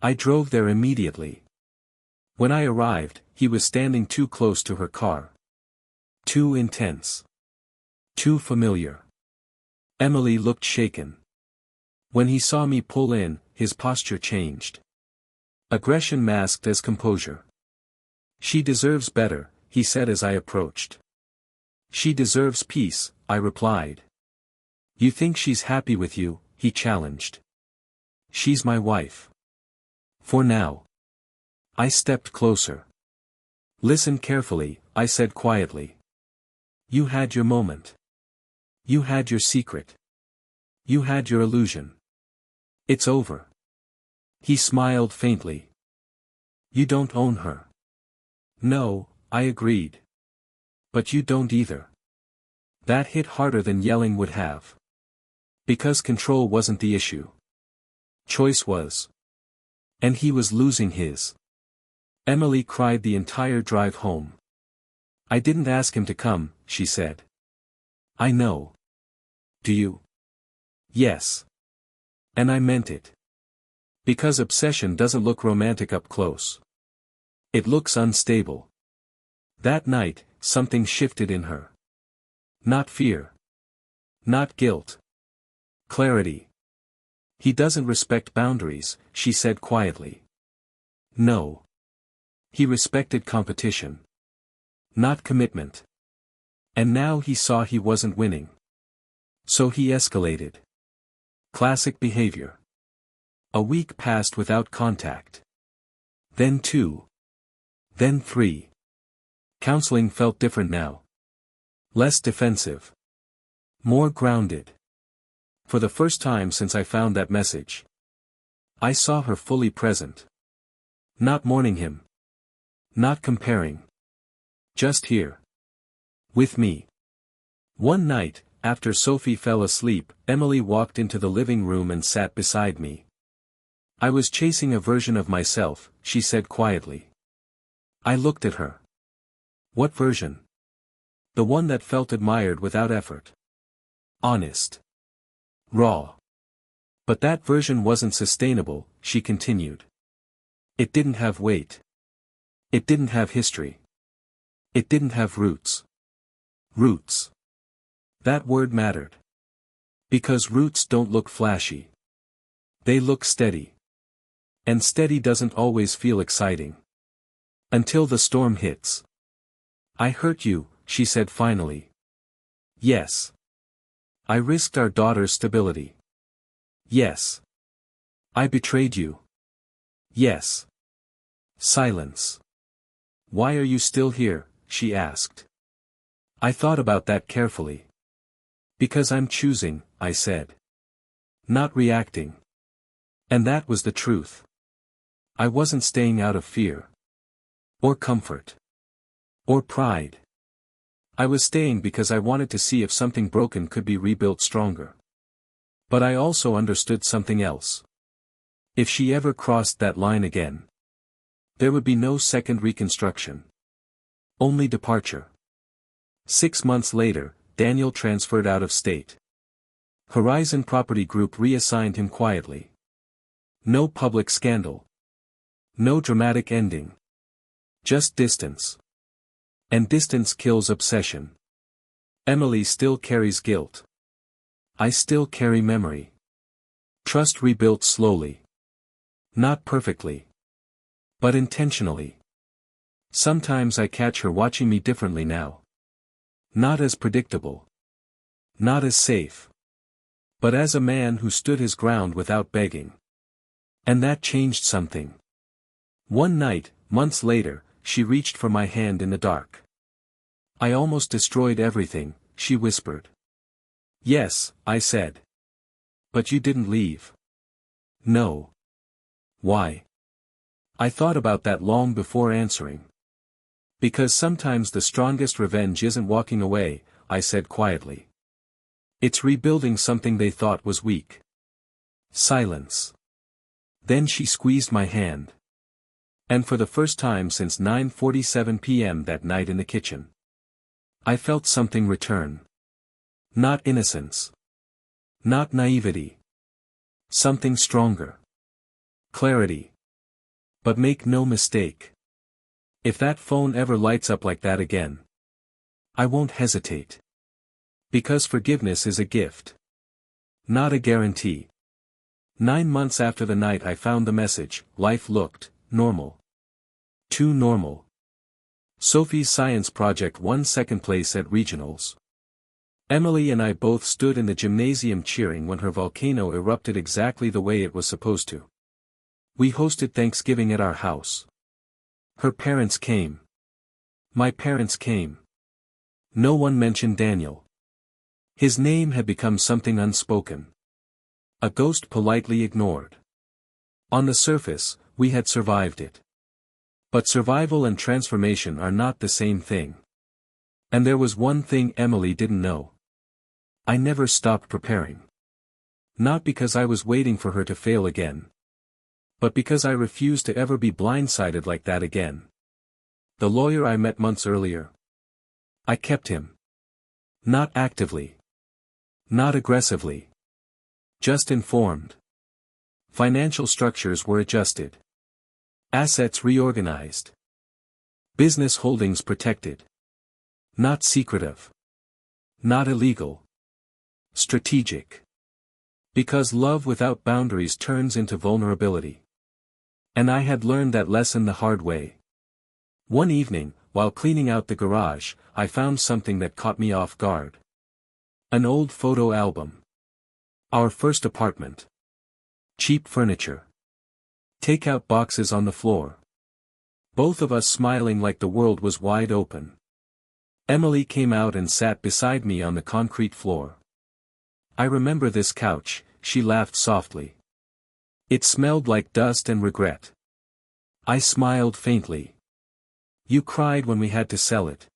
I drove there immediately. When I arrived, he was standing too close to her car. Too intense. Too familiar. Emily looked shaken. When he saw me pull in, his posture changed. Aggression masked as composure. She deserves better, he said as I approached. She deserves peace, I replied. You think she's happy with you, he challenged. She's my wife. For now. I stepped closer. Listen carefully, I said quietly. You had your moment. You had your secret. You had your illusion. It's over. He smiled faintly. You don't own her. No, I agreed. But you don't either. That hit harder than yelling would have. Because control wasn't the issue. Choice was. And he was losing his. Emily cried the entire drive home. I didn't ask him to come, she said. I know. Do you? Yes. And I meant it. Because obsession doesn't look romantic up close. It looks unstable. That night, something shifted in her. Not fear. Not guilt. Clarity. He doesn't respect boundaries, she said quietly. No. He respected competition. Not commitment. And now he saw he wasn't winning. So he escalated. Classic behavior. A week passed without contact. Then 2. Then 3. Counseling felt different now. Less defensive. More grounded. For the first time since I found that message. I saw her fully present. Not mourning him. Not comparing. Just here. With me. One night, after Sophie fell asleep, Emily walked into the living room and sat beside me. I was chasing a version of myself, she said quietly. I looked at her. What version? The one that felt admired without effort. Honest. Raw. But that version wasn't sustainable, she continued. It didn't have weight. It didn't have history. It didn't have roots. Roots. That word mattered. Because roots don't look flashy. They look steady. And steady doesn't always feel exciting. Until the storm hits. I hurt you, she said finally. Yes. I risked our daughter's stability. Yes. I betrayed you. Yes. Silence. Why are you still here? She asked. I thought about that carefully. Because I'm choosing, I said. Not reacting. And that was the truth. I wasn't staying out of fear. Or comfort. Or pride. I was staying because I wanted to see if something broken could be rebuilt stronger. But I also understood something else. If she ever crossed that line again, there would be no second reconstruction. Only departure. 6 months later, Daniel transferred out of state. Horizon Property Group reassigned him quietly. No public scandal. No dramatic ending. Just distance. And distance kills obsession. Emily still carries guilt. I still carry memory. Trust rebuilt slowly. Not perfectly. But intentionally. Sometimes I catch her watching me differently now. Not as predictable. Not as safe. But as a man who stood his ground without begging. And that changed something. One night, months later, she reached for my hand in the dark. I almost destroyed everything, she whispered. Yes, I said. But you didn't leave. No. Why? I thought about that long before answering. Because sometimes the strongest revenge isn't walking away, I said quietly. It's rebuilding something they thought was weak. Silence. Then she squeezed my hand. And for the first time since 9:47 p.m. that night in the kitchen, I felt something return. Not innocence. Not naivety. Something stronger. Clarity. But make no mistake. If that phone ever lights up like that again, I won't hesitate. Because forgiveness is a gift. Not a guarantee. 9 months after the night I found the message, life looked normal. Too normal. Sophie's science project won second place at regionals. Emily and I both stood in the gymnasium cheering when her volcano erupted exactly the way it was supposed to. We hosted Thanksgiving at our house. Her parents came. My parents came. No one mentioned Daniel. His name had become something unspoken. A ghost politely ignored. On the surface, we had survived it. But survival and transformation are not the same thing. And there was one thing Emily didn't know. I never stopped preparing. Not because I was waiting for her to fail again. But because I refused to ever be blindsided like that again. The lawyer I met months earlier. I kept him. Not actively. Not aggressively. Just informed. Financial structures were adjusted. Assets reorganized. Business holdings protected. Not secretive. Not illegal. Strategic. Because love without boundaries turns into vulnerability. And I had learned that lesson the hard way. One evening, while cleaning out the garage, I found something that caught me off guard. An old photo album. Our first apartment. Cheap furniture. Take-out boxes on the floor. Both of us smiling like the world was wide open. Emily came out and sat beside me on the concrete floor. I remember this couch, she laughed softly. It smelled like dust and regret. I smiled faintly. You cried when we had to sell it.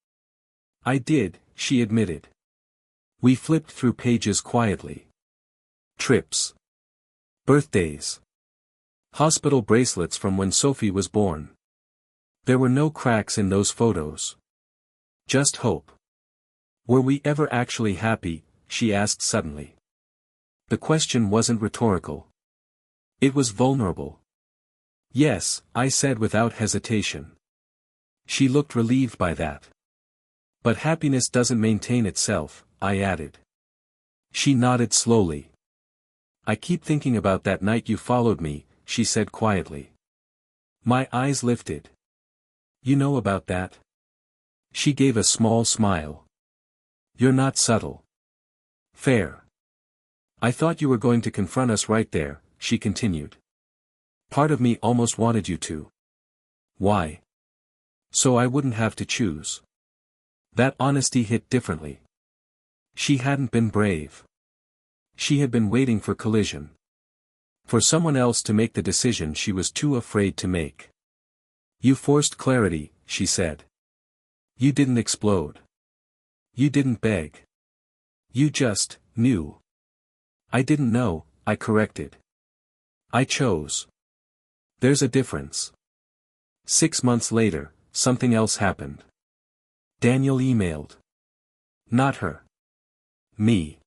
I did, she admitted. We flipped through pages quietly. Trips. Birthdays. Hospital bracelets from when Sophie was born. There were no cracks in those photos. Just hope. Were we ever actually happy? She asked suddenly. The question wasn't rhetorical. It was vulnerable. Yes, I said without hesitation. She looked relieved by that. But happiness doesn't maintain itself, I added. She nodded slowly. I keep thinking about that night you followed me, she said quietly. My eyes lifted. You know about that? She gave a small smile. You're not subtle. Fair. I thought you were going to confront us right there, she continued. Part of me almost wanted you to. Why? So I wouldn't have to choose. That honesty hit differently. She hadn't been brave. She had been waiting for collision. For someone else to make the decision she was too afraid to make. You forced clarity, she said. You didn't explode. You didn't beg. You just knew. I didn't know, I corrected. I chose. There's a difference. 6 months later, something else happened. Daniel emailed. Not her. Me.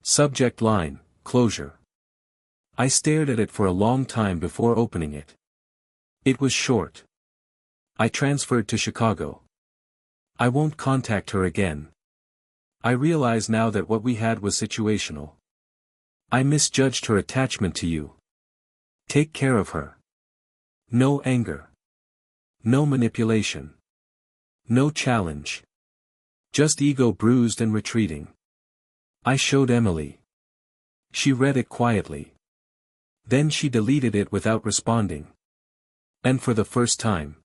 Subject line, closure. I stared at it for a long time before opening it. It was short. I transferred to Chicago. I won't contact her again. I realize now that what we had was situational. I misjudged her attachment to you. Take care of her. No anger. No manipulation. No challenge. Just ego bruised and retreating. I showed Emily. She read it quietly. Then she deleted it without responding. And for the first time,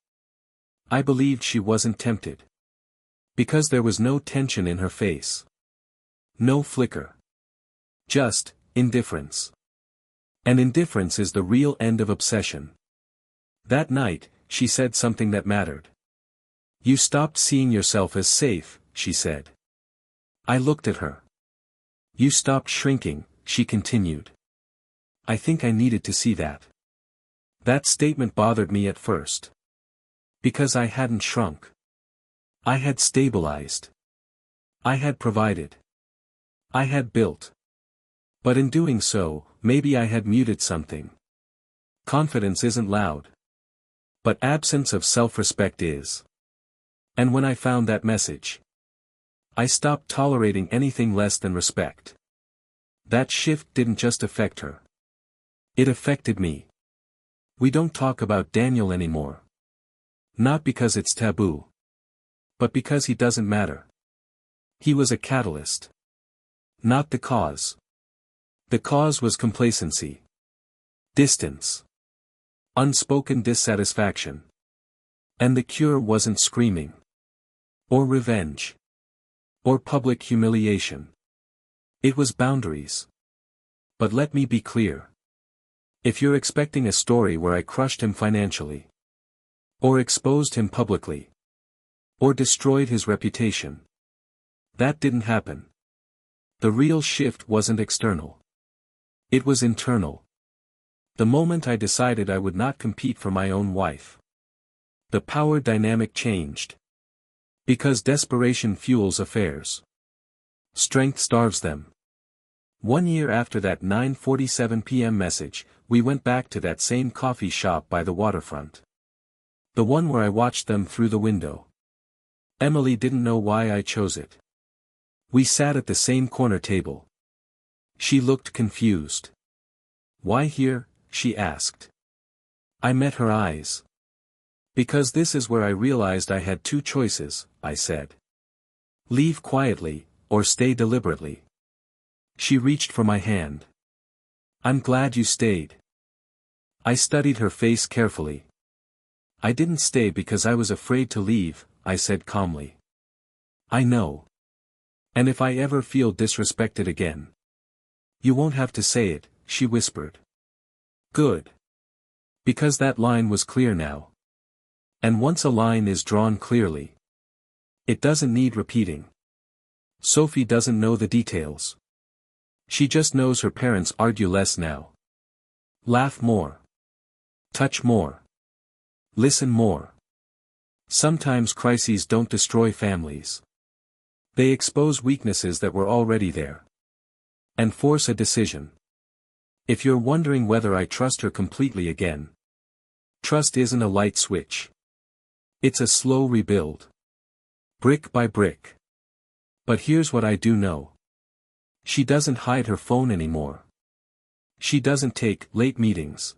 I believed she wasn't tempted. Because there was no tension in her face. No flicker. Just indifference. And indifference is the real end of obsession. That night, she said something that mattered. You stopped seeing yourself as safe, she said. I looked at her. You stopped shrinking, she continued. I think I needed to see that. That statement bothered me at first. Because I hadn't shrunk. I had stabilized. I had provided. I had built. But in doing so, maybe I had muted something. Confidence isn't loud. But absence of self-respect is. And when I found that message, I stopped tolerating anything less than respect. That shift didn't just affect her. It affected me. We don't talk about Daniel anymore. Not because it's taboo. But because he doesn't matter. He was a catalyst. Not the cause. The cause was complacency. Distance. Unspoken dissatisfaction. And the cure wasn't screaming. Or revenge. Or public humiliation. It was boundaries. But let me be clear. If you're expecting a story where I crushed him financially. Or exposed him publicly. Or destroyed his reputation. That didn't happen. The real shift wasn't external. It was internal. The moment I decided I would not compete for my own wife. The power dynamic changed. Because desperation fuels affairs. Strength starves them. 1 year after that 9:47 p.m. message, we went back to that same coffee shop by the waterfront. The one where I watched them through the window. Emily didn't know why I chose it. We sat at the same corner table. She looked confused. "Why here?" she asked. I met her eyes. "Because this is where I realized I had two choices," I said. "Leave quietly, or stay deliberately." She reached for my hand. "I'm glad you stayed." I studied her face carefully. "I didn't stay because I was afraid to leave," I said calmly. "I know. And if I ever feel disrespected again." "You won't have to say it," she whispered. "Good. Because that line was clear now. And once a line is drawn clearly, it doesn't need repeating. Sophie doesn't know the details. She just knows her parents argue less now. Laugh more. Touch more. Listen more. Sometimes crises don't destroy families. They expose weaknesses that were already there. And force a decision. If you're wondering whether I trust her completely again, trust isn't a light switch. It's a slow rebuild. Brick by brick. But here's what I do know. She doesn't hide her phone anymore. She doesn't take late meetings.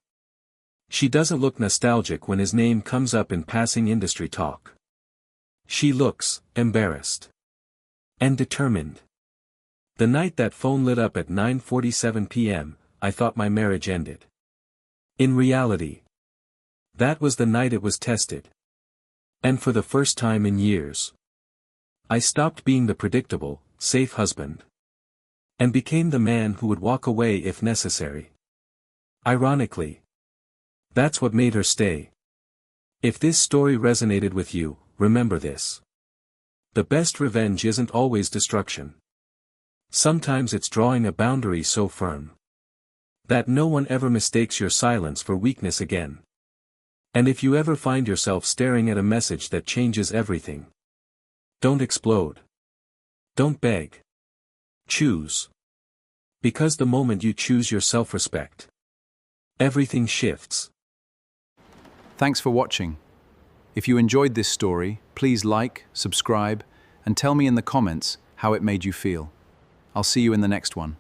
She doesn't look nostalgic when his name comes up in passing industry talk. She looks embarrassed. And determined. The night that phone lit up at 9:47 p.m., I thought my marriage ended. In reality, that was the night it was tested. And for the first time in years, I stopped being the predictable, safe husband. And became the man who would walk away if necessary. Ironically, that's what made her stay. If this story resonated with you, remember this. The best revenge isn't always destruction. Sometimes it's drawing a boundary so firm that no one ever mistakes your silence for weakness again. And if you ever find yourself staring at a message that changes everything, don't explode. Don't beg. Choose. Because the moment you choose your self-respect, everything shifts. Thanks for watching. If you enjoyed this story, please like, subscribe, and tell me in the comments how it made you feel. I'll see you in the next one.